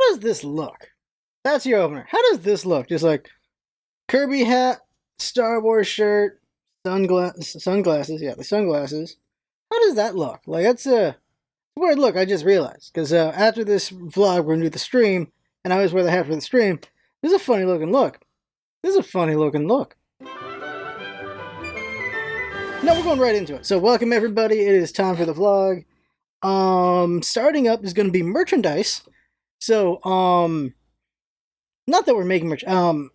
does this look? That's your opener. How does this look? Just like Kirby hat, Star Wars shirt, sunglasses. Yeah, the sunglasses. How does that look? Like, that's a weird look, I just realized. Because after this vlog, we're going to do the stream, and I always wear the hat for the stream. This is a funny looking look. This is a funny looking look. Now we're going right into it. So welcome everybody. It is time for the vlog. Starting up is going to be merchandise. So, not that we're making merch. What's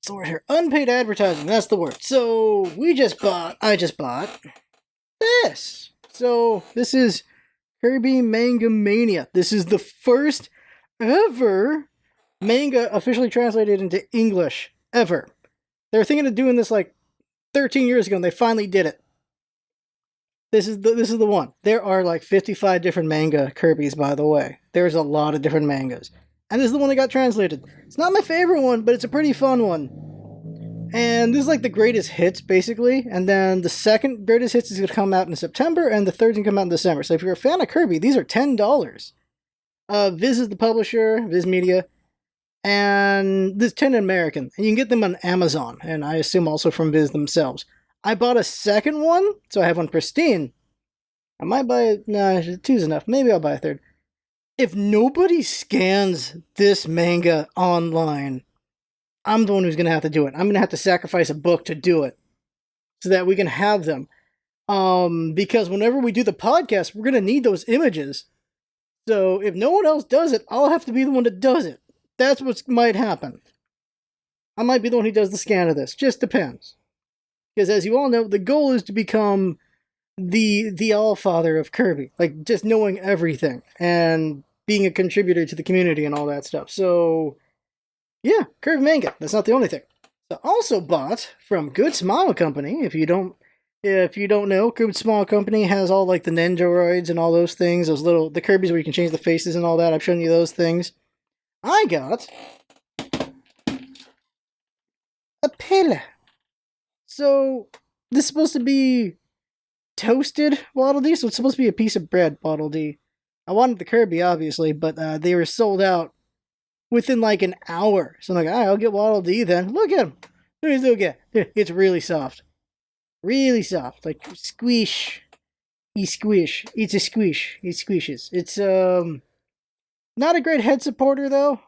the word here? Unpaid advertising. That's the word. So I just bought this. So this is Kirby Manga Mania. This is the first ever manga officially translated into English ever. They were thinking of doing this like 13 years ago, and they finally did it. This is the one. There are like 55 different manga Kirbys, by the way. There's a lot of different mangas. And this is the one that got translated. It's not my favorite one, but it's a pretty fun one. And this is like the greatest hits, basically. And then the second greatest hits is going to come out in September, and the third's going to come out in December. So if you're a fan of Kirby, these are $10. Viz is the publisher, Viz Media. And this 10 American. And you can get them on Amazon, and I assume also from Viz themselves. I bought a second one, so I have one pristine. I might buy, nah, two's enough. Maybe I'll buy a third. If nobody scans this manga online, I'm the one who's going to have to do it. I'm going to have to sacrifice a book to do it, so that we can have them. Because whenever we do the podcast, we're going to need those images. So if no one else does it, I'll have to be the one that does it. That's what might happen. I might be the one who does the scan of this. Just depends. Because as you all know, the goal is to become the all-father of Kirby. Like, just knowing everything. And being a contributor to the community and all that stuff. So, yeah, Kirby manga. That's not the only thing. So, I also bought from Good Smile Company. If you don't know, Good Smile Company has all like the Nendoroids and all those things. Those little, the Kirbys where you can change the faces and all that. I've shown you those things. I got a pillow. So, this is supposed to be toasted Waddle Dee, so it's supposed to be a piece of bread Waddle Dee. I wanted the Kirby, obviously, but they were sold out within like an hour. So I'm like, alright, I'll get Waddle Dee then. Look at him. Look at it. It's really soft. Really soft. Like, squish. He squish. It's a squish. It squishes. It's, not a great head supporter, though.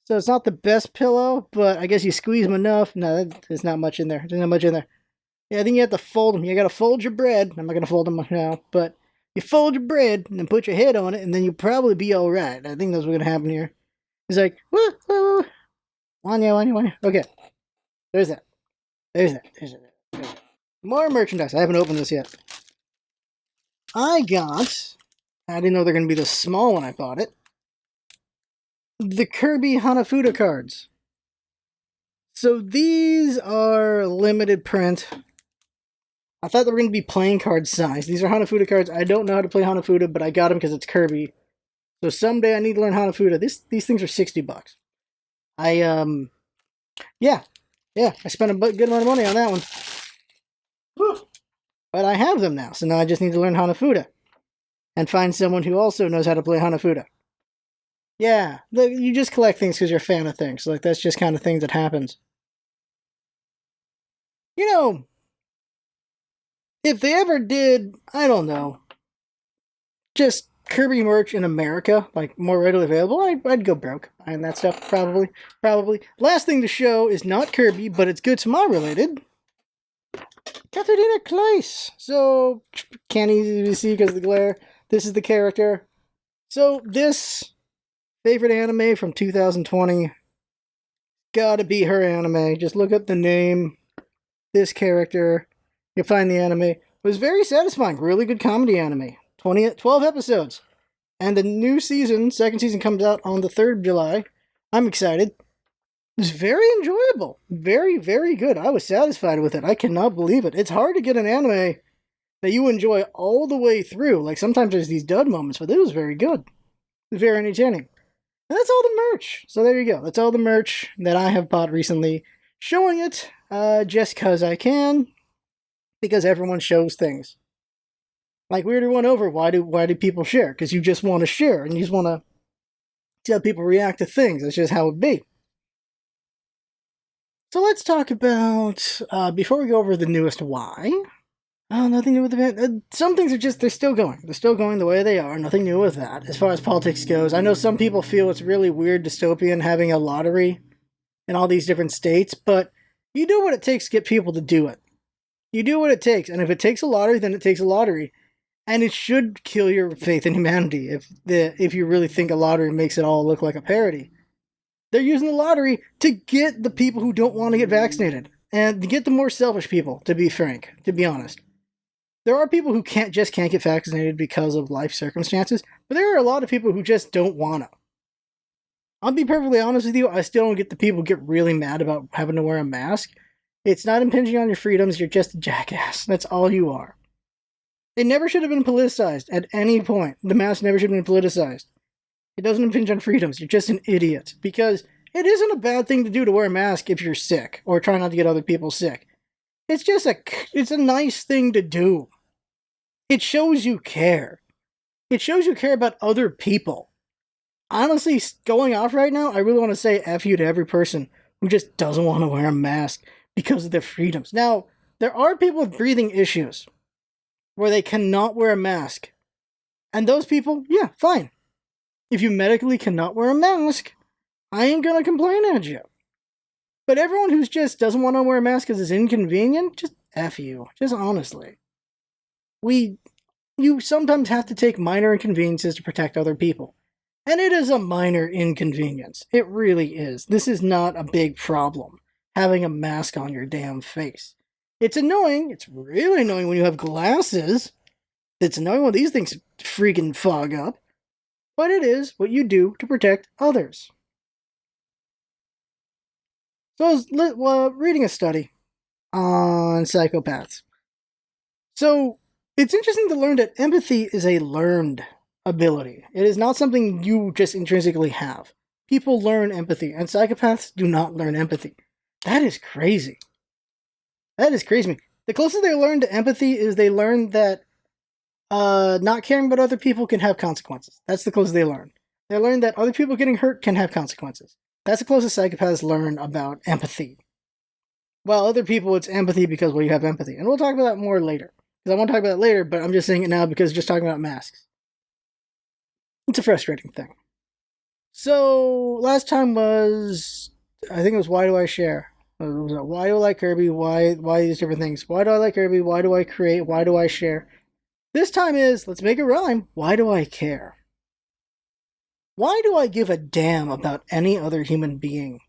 So it's not the best pillow, but I guess you squeeze them enough. No, there's not much in there. There's not much in there. Yeah, I think you have to fold them. You gotta fold your bread. I'm not gonna fold them now, but you fold your bread and then put your head on it, and then you'll probably be alright. I think that's what's gonna happen here. He's like, whoa, whoa, whoa. Okay. There's that. There's that. More merchandise. I haven't opened this yet. I didn't know they're gonna be the small when I bought it. The Kirby Hanafuda cards. So these are limited print. I thought they were going to be playing card size. These are Hanafuda cards. I don't know how to play Hanafuda, but I got them because it's Kirby. So someday I need to learn Hanafuda. These things are $60. Yeah, I spent a good amount of money on that one. Whew. But I have them now, so now I just need to learn Hanafuda. And find someone who also knows how to play Hanafuda. Yeah, you just collect things because you're a fan of things. Like, that's just kind of thing that happens. You know, if they ever did, I don't know, just Kirby merch in America, like, more readily available, I'd go broke and that stuff, probably. Last thing to show is not Kirby, but it's Good Smile related. Katharina Kleiss. So, can't easily see because of the glare. This is the character. So, this favorite anime from 2020. Gotta be her anime. Just look up the name. This character. You'll find the anime. It was very satisfying. Really good comedy anime. 12 episodes. And the new season, second season, comes out on the 3rd of July. I'm excited. It was very enjoyable. Very, very good. I was satisfied with it. I cannot believe it. It's hard to get an anime that you enjoy all the way through. Like, sometimes there's these dud moments, but it was very good. It was very entertaining. And that's all the merch. So there you go. That's all the merch that I have bought recently. Showing it just because I can. Because everyone shows things. Like we already went over, why do people share? Because you just want to share, and you just want to See how people react to things. That's just how it be. So let's talk about, before we go over the newest why. Oh, nothing new with the some things are just, they're still going. They're still going the way they are. Nothing new with that. As far as politics goes, I know some people feel it's really weird dystopian having a lottery in all these different states, but you do what it takes to get people to do it. You do what it takes, and if it takes a lottery, then it takes a lottery. And it should kill your faith in humanity if you really think a lottery makes it all look like a parody. They're using the lottery to get the people who don't want to get vaccinated, and to get the more selfish people, to be frank, to be honest. There are people who can't get vaccinated because of life circumstances, but there are a lot of people who just don't want to. I'll be perfectly honest with you, I still don't get the people who get really mad about having to wear a mask. It's not impinging on your freedoms, you're just a jackass. That's all you are. It never should have been politicized at any point. The mask never should have been politicized. It doesn't impinge on freedoms, you're just an idiot. Because it isn't a bad thing to do to wear a mask if you're sick, or try not to get other people sick. It's just it's a nice thing to do. It shows you care. It shows you care about other people. Honestly, going off right now, I really want to say F you to every person who just doesn't want to wear a mask because of their freedoms. Now, there are people with breathing issues where they cannot wear a mask. And those people, yeah, fine. If you medically cannot wear a mask, I ain't gonna complain at you. But everyone who's just doesn't want to wear a mask because it's inconvenient, just F you. Just honestly. You sometimes have to take minor inconveniences to protect other people. And it is a minor inconvenience. It really is. This is not a big problem, having a mask on your damn face. It's annoying. It's really annoying when you have glasses. It's annoying when these things freaking fog up. But it is what you do to protect others. So I was reading a study on psychopaths. So it's interesting to learn that empathy is a learned ability. It is not something you just intrinsically have. People learn empathy, and psychopaths do not learn empathy. That is crazy. That is crazy. The closest they learn to empathy is they learn that not caring about other people can have consequences. That's the closest they learn. They learn that other people getting hurt can have consequences. That's the closest psychopaths learn about empathy. While other people, it's empathy because, well, you have empathy. And we'll talk about that more later. Because I won't talk about it later, but I'm just saying it now because just talking about masks. It's a frustrating thing. So, last time was, I think it was Why Do I Share? Why do I like Kirby? Why these different things? Why do I like Kirby? Why do I create? Why do I share? This time is, let's make it rhyme. Why do I care? Why do I give a damn about any other human being?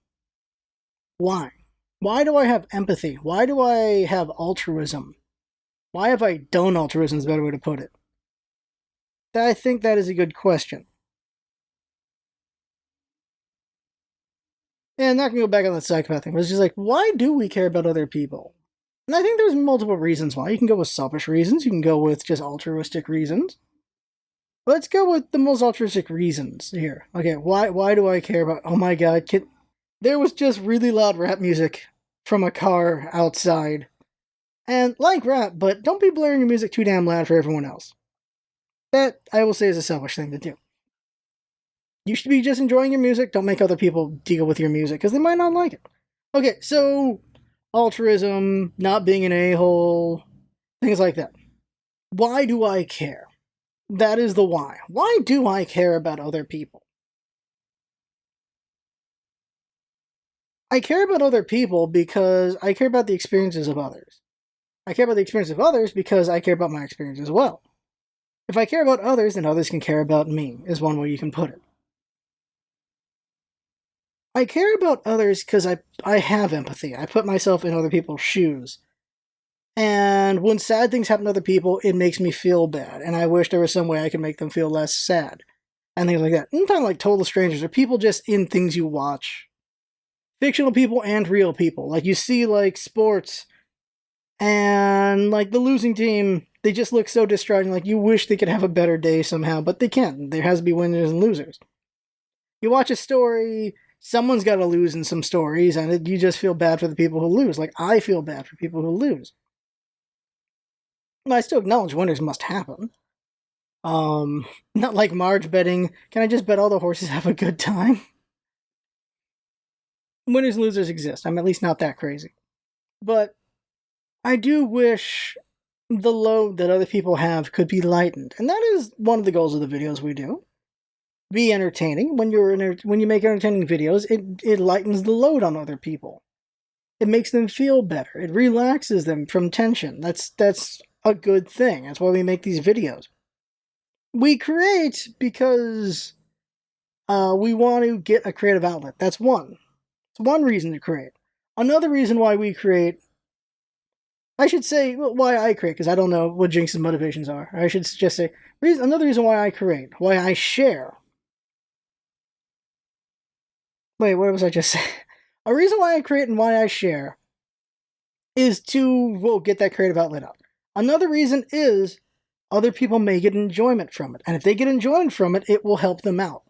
Why? Why do I have empathy? Why do I have altruism? Why have I done altruism is a better way to put it. I think that is a good question. And not gonna go back on that psychopath thing, but it's just like, why do we care about other people? And I think there's multiple reasons why. You can go with selfish reasons, you can go with just altruistic reasons. Let's go with the most altruistic reasons here. Okay, why do I care about, oh my god, there was just really loud rap music from a car outside. And like rap, but don't be blaring your music too damn loud for everyone else. That, I will say, is a selfish thing to do. You should be just enjoying your music. Don't make other people deal with your music, because they might not like it. Okay, so altruism, not being an a-hole, things like that. Why do I care? That is the why. Why do I care about other people? I care about other people because I care about the experiences of others. I care about the experience of others because I care about my experience as well. If I care about others, then others can care about me, is one way you can put it. I care about others because I have empathy. I put myself in other people's shoes. And when sad things happen to other people, it makes me feel bad. And I wish there was some way I could make them feel less sad. And things like that. I'm talking like total strangers, or people just in things you watch. Fictional people and real people. Like you see like sports, and like the losing team, they just look so distraught. Like you wish they could have a better day somehow, but they can't. There has to be winners and losers. You watch a story, someone's got to lose in some stories, and you just feel bad for the people who lose. Like I feel bad for people who lose. I still acknowledge winners must happen. Not like Marge betting, can I just bet all the horses have a good time? Winners and losers exist. I'm at least not that crazy. But I do wish the load that other people have could be lightened. And that is one of the goals of the videos we do. Be entertaining. When you make entertaining videos, it lightens the load on other people. It makes them feel better. It relaxes them from tension. That's a good thing. That's why we make these videos. We create because we want to get a creative outlet. That's one. It's one reason to create. Another reason why we create, I should say why I create, because I don't know what Jinx's motivations are. I should just say, another reason why I create, why I share. Wait, what was I just saying? A reason why I create and why I share is to, get that creative outlet out. Another reason is other people may get enjoyment from it. And if they get enjoyment from it, it will help them out.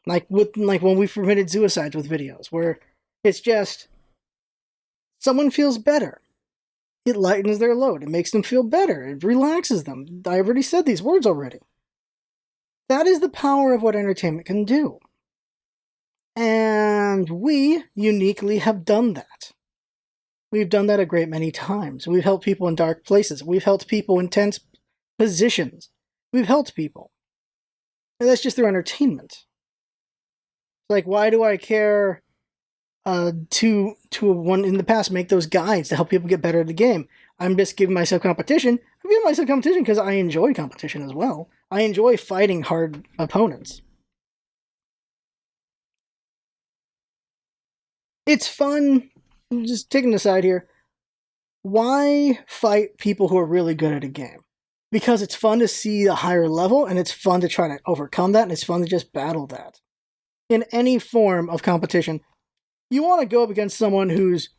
Like when we permitted suicides with videos, where it's just someone feels better. It lightens their load. It makes them feel better. It relaxes them. I already said these words already. That is the power of what entertainment can do. And we uniquely have done that. We've done that a great many times. We've helped people in dark places. We've helped people in tense positions. We've helped people. And that's just through entertainment. Like, why do I care to one in the past make those guides to help people get better at the game? I'm just giving myself competition. I'm giving myself competition because I enjoy competition as well. I enjoy fighting hard opponents. It's fun. Just taking an aside here. Why fight people who are really good at a game? Because it's fun to see a higher level, and it's fun to try to overcome that, and it's fun to just battle that. In any form of competition, you want to go up against someone who's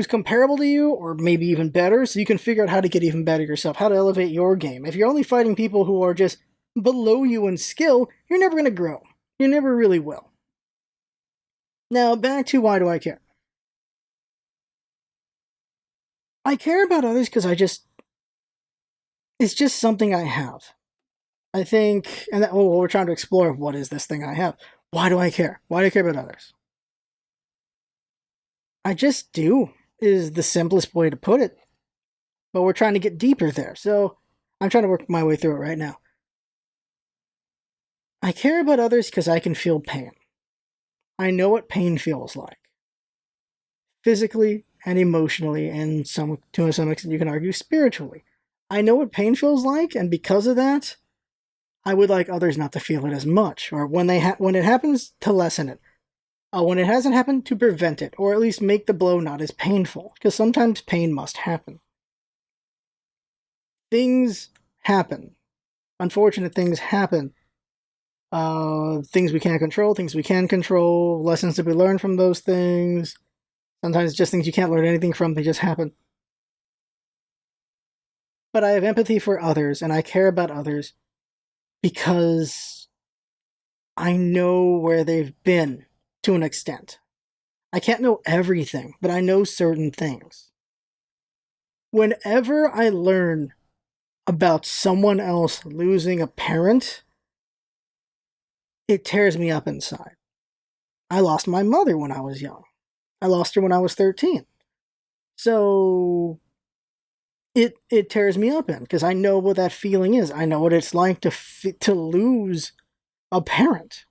comparable to you, or maybe even better, so you can figure out how to get even better yourself, how to elevate your game. If you're only fighting people who are just below you in skill, you're never going to grow. You never really will. Now, back to why do I care? I care about others because it's just something I have. I think, and we're trying to explore what is this thing I have. Why do I care? Why do I care about others? I just do, is the simplest way to put it. But we're trying to get deeper there, so I'm trying to work my way through it right now. I care about others because I can feel pain. I know what pain feels like. Physically and emotionally, and to some extent you can argue spiritually. I know what pain feels like, and because of that, I would like others not to feel it as much, or when it happens, to lessen it. When it hasn't happened, to prevent it, or at least make the blow not as painful, because sometimes pain must happen. Things happen. Unfortunate things happen. Things we can't control, things we can control, lessons to be learned from those things. Sometimes it's just things you can't learn anything from, they just happen. But I have empathy for others, and I care about others because I know where they've been to an extent. I can't know everything, but I know certain things. Whenever I learn about someone else losing a parent, it tears me up inside. I lost my mother when I was young. I lost her when I was 13. So it tears me up in, because I know what that feeling is. I know what it's like to lose a parent.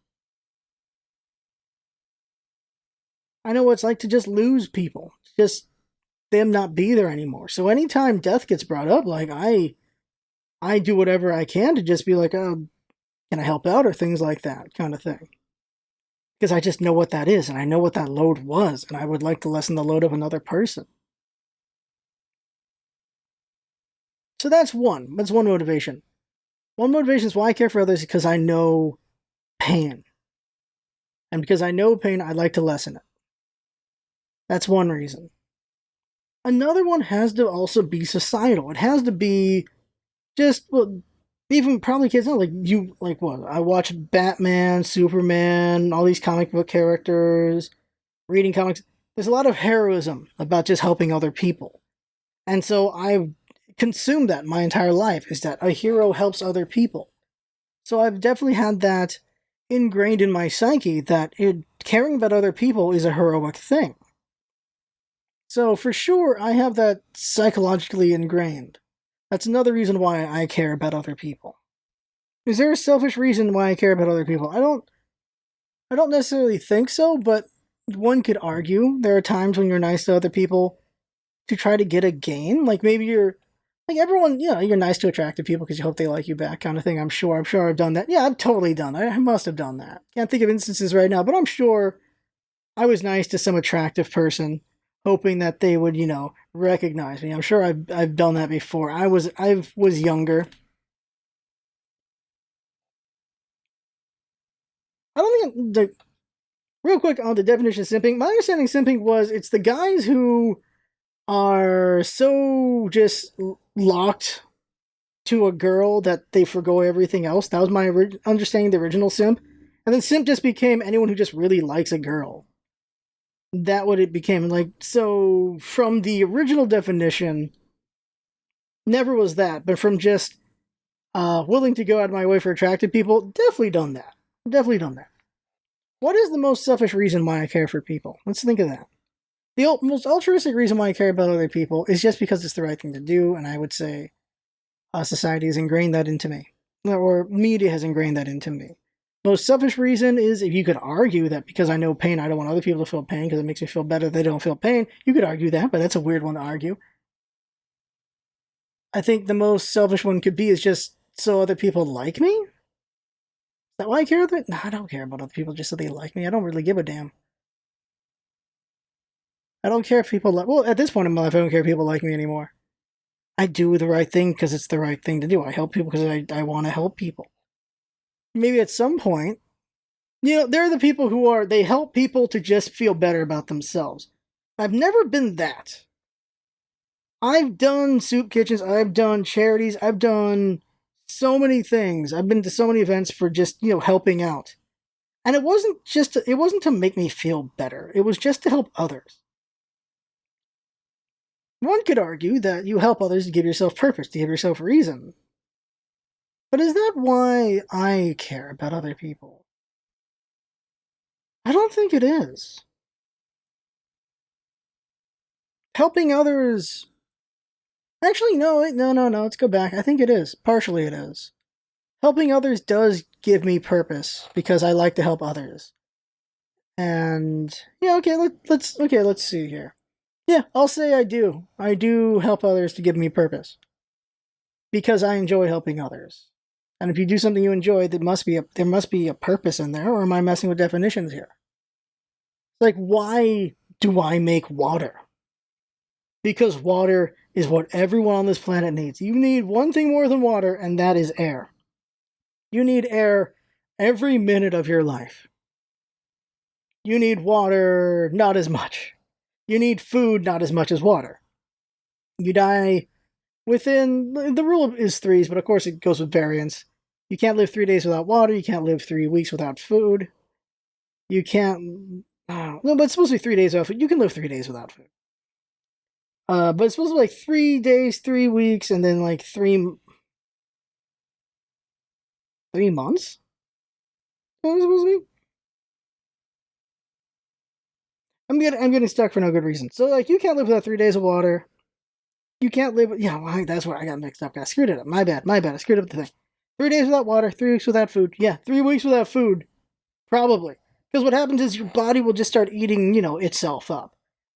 I know what it's like to just lose people, just them not be there anymore. So anytime death gets brought up, like I do whatever I can to just be like, oh, can I help out, or things like that kind of thing. Because I just know what that is, and I know what that load was, and I would like to lessen the load of another person. So that's one motivation. One motivation is why I care for others, because I know pain. And because I know pain, I'd like to lessen it. That's one reason. Another one has to also be societal. It has to be just, well, even probably kids know, like what? I watch Batman, Superman, all these comic book characters, reading comics. There's a lot of heroism about just helping other people. And so consumed that my entire life, is that a hero helps other people. So I've definitely had that ingrained in my psyche that caring about other people is a heroic thing. So for sure, I have that psychologically ingrained. That's another reason why I care about other people. Is there a selfish reason why I care about other people? I don't necessarily think so, but one could argue there are times when you're nice to other people to try to get a gain. Like maybe you're like everyone, you're nice to attractive people because you hope they like you back, kind of thing. I'm sure I've done that. Yeah, I've totally done that. I must have done that. Can't think of instances right now, but I'm sure I was nice to some attractive person, hoping that they would, recognize me. I'm sure I've done that before. I was younger. I don't think real quick on the definition of simping. My understanding of simping was it's the guys who are so just locked to a girl that they forgo everything else. That was my understanding of the original simp. And then simp just became anyone who just really likes a girl. That what it became. Like, so from the original definition, never was that, but from just willing to go out of my way for attractive people, definitely done that. Definitely done that. What is the most selfish reason why I care for people? Let's think of that. The most altruistic reason why I care about other people is just because it's the right thing to do, and I would say society has ingrained that into me, or media has ingrained that into me. Most selfish reason is if you could argue that because I know pain, I don't want other people to feel pain because it makes me feel better they don't feel pain. You could argue that, but that's a weird one to argue. I think the most selfish one could be is just so other people like me. Is that why I care about it? No, I don't care about other people just so they like me. I don't really give a damn. I don't care if people like. Well, at this point in my life, I don't care if people like me anymore. I do the right thing because it's the right thing to do. I help people because I want to help people. Maybe at some point, they're the people they help people to just feel better about themselves. I've never been that. I've done soup kitchens, I've done charities, I've done so many things. I've been to so many events for just, helping out. And it wasn't to make me feel better. It was just to help others. One could argue that you help others to give yourself purpose, to give yourself reason. But is that why I care about other people? I don't think it is. Helping others... Actually, no, let's go back. I think it is. Partially it is. Helping others does give me purpose, because I like to help others. And, let's see here. Yeah, I'll say I do. I do help others to give me purpose. Because I enjoy helping others. And if you do something you enjoy, there must be a purpose in there, or am I messing with definitions here? Like, why do I make water? Because water is what everyone on this planet needs. You need one thing more than water, and that is air. You need air every minute of your life. You need water not as much. You need food not as much as water. You die within... The rule is 3s, but of course it goes with variance. You can't live 3 days without water. You can't live 3 weeks without food. You can't... No, but it's supposed to be 3 days without food. You can live 3 days without food. But it's supposed to be like 3 days, 3 weeks, and then like 3 months? What was it supposed to be? I'm getting stuck for no good reason. So like you can't live without 3 days of water. You can't live... Yeah, well, that's where I got mixed up. I screwed it up. My bad. I screwed up the thing. 3 days without water, 3 weeks without food. Yeah, 3 weeks without food. Probably. Because what happens is your body will just start eating, itself up.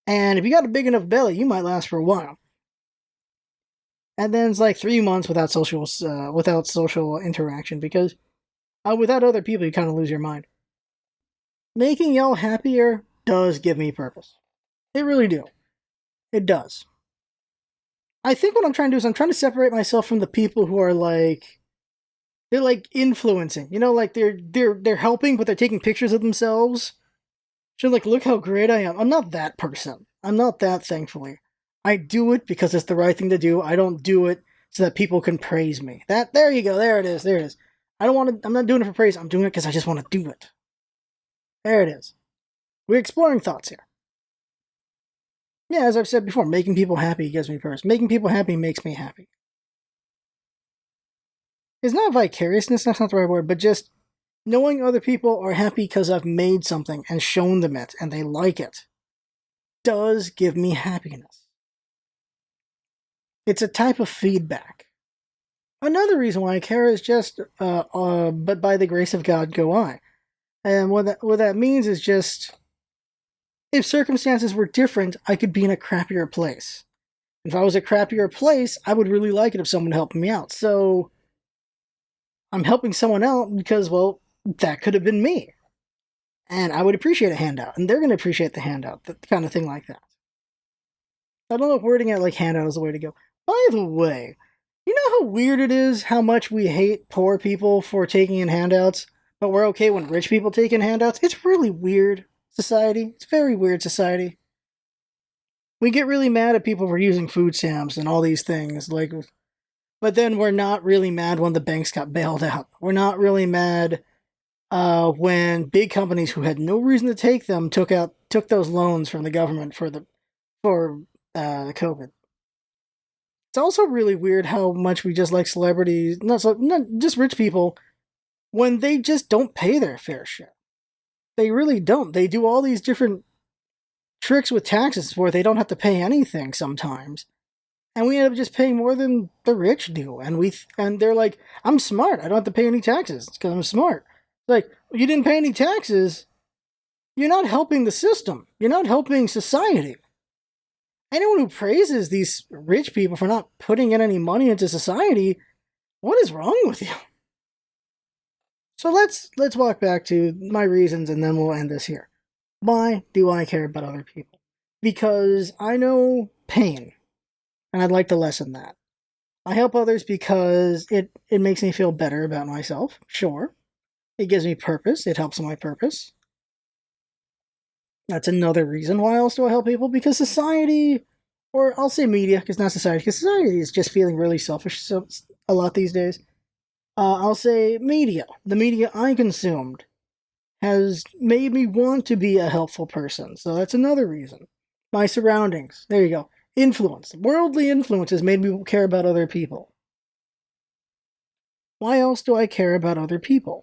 And if you got a big enough belly, you might last for a while. And then it's like 3 months without social interaction, because without other people, you kind of lose your mind. Making y'all happier does give me purpose. It really do. It does. I think what I'm trying to do is I'm trying to separate myself from the people who are like... They're like influencing, like they're helping, but they're taking pictures of themselves. So like, look how great I am. I'm not that person. I'm not that, thankfully. I do it because it's the right thing to do. I don't do it so that people can praise me. There you go. There it is. I'm not doing it for praise. I'm doing it because I just want to do it. There it is. We're exploring thoughts here. Yeah, as I've said before, making people happy gives me purpose. Making people happy makes me happy. It's not vicariousness, that's not the right word, but just knowing other people are happy because I've made something and shown them it and they like it does give me happiness. It's a type of feedback. Another reason why I care is just, but by the grace of God go I. And what that means is just, if circumstances were different, I could be in a crappier place. If I was a crappier place, I would really like it if someone helped me out. So I'm helping someone out because, well, that could have been me. And I would appreciate a handout, and they're going to appreciate the handout, that kind of thing like that. I don't know if wording it like handout is the way to go. By the way, you know how weird it is how much we hate poor people for taking in handouts, but we're okay when rich people take in handouts? It's really weird society. It's very weird society. We get really mad at people for using food stamps and all these things, like, but then we're not really mad when the banks got bailed out. We're not really mad when big companies who had no reason to take them took those loans from the government for COVID. It's also really weird how much we just like celebrities, not just rich people, when they just don't pay their fair share. They really don't. They do all these different tricks with taxes where they don't have to pay anything sometimes. And we end up just paying more than the rich do. And they're like, I'm smart. I don't have to pay any taxes. It's because I'm smart. Like, you didn't pay any taxes. You're not helping the system. You're not helping society. Anyone who praises these rich people for not putting in any money into society, what is wrong with you? So let's walk back to my reasons and then we'll end this here. Why do I care about other people? Because I know pain, and I'd like to lessen that. I help others because it makes me feel better about myself, sure. It gives me purpose, it helps my purpose. That's another reason why else do I help people, because society, or I'll say media, because not society, because society is just feeling really selfish a lot these days. I'll say media. The media I consumed has made me want to be a helpful person, so that's another reason. My surroundings, there you go. Influence. Worldly influence has made me care about other people. Why else do I care about other people?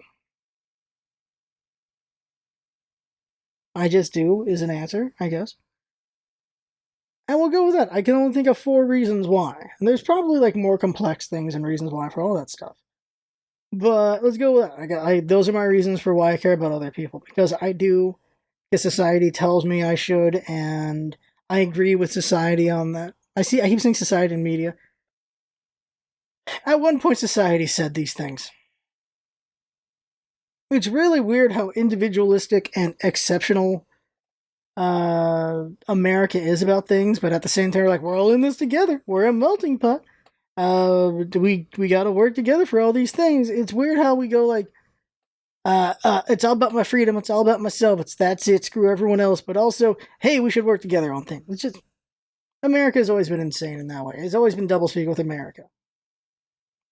I just do is an answer, I guess. And we'll go with that. I can only think of 4 reasons why. And there's probably like more complex things and reasons why for all that stuff. But let's go with that. Those are my reasons for why I care about other people. Because I do, because society tells me I should, and I agree with society on that. I keep saying society and media. At one point, society said these things. It's really weird how individualistic and exceptional America is about things, but at the same time, we're like, we're all in this together. We're a melting pot. We got to work together for all these things. It's weird how we go like, it's all about my freedom. It's all about myself. That's it. Screw everyone else. But also, hey, we should work together on things. It's just America has always been insane in that way. It's always been doublespeak with America.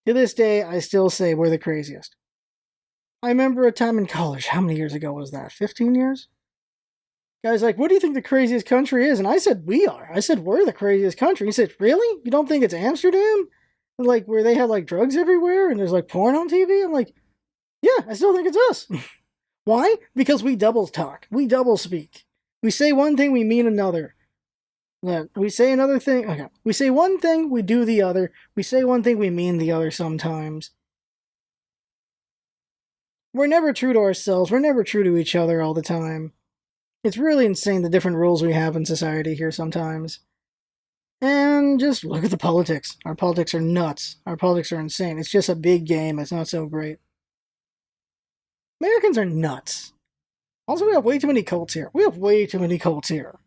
To this day, I still say we're the craziest. I remember a time in college. How many years ago was that? 15 years? Guys like, what do you think the craziest country is? And I said, we are. I said, we're the craziest country. He said, really? You don't think it's Amsterdam? And like, where they have like drugs everywhere and there's like porn on TV? I'm like, yeah, I still think it's us. Why? Because we double talk. We double speak. We say one thing, we mean another. We say another thing. Okay. We say one thing, we do the other. We say one thing, we mean the other sometimes. We're never true to ourselves. We're never true to each other all the time. It's really insane the different rules we have in society here sometimes. And just look at the politics. Our politics are nuts. Our politics are insane. It's just a big game. It's not so great. Americans are nuts. Also, we have way too many cults here. We have way too many cults here.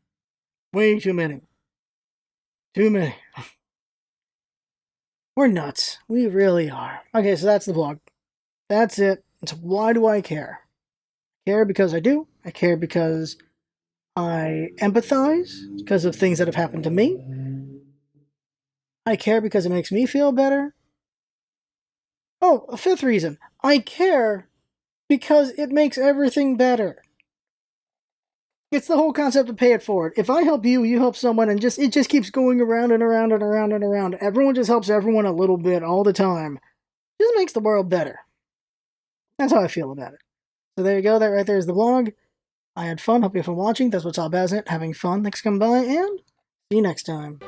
Way too many. Too many. We're nuts. We really are. Okay, so that's the vlog. That's it. It's why do I care? I care because I do. I care because I empathize because of things that have happened to me. I care because it makes me feel better. Oh, a 5th reason. I care because it makes everything better. It's the whole concept of pay it forward. If I help you, you help someone, and it just keeps going around and around and around and around. Everyone just helps everyone a little bit all the time. Just makes the world better. That's how I feel about it. So there you go. That right there is the vlog. I had fun. Hope you have fun watching. That's what's all about, isn't it? Having fun. Thanks for coming by, and see you next time.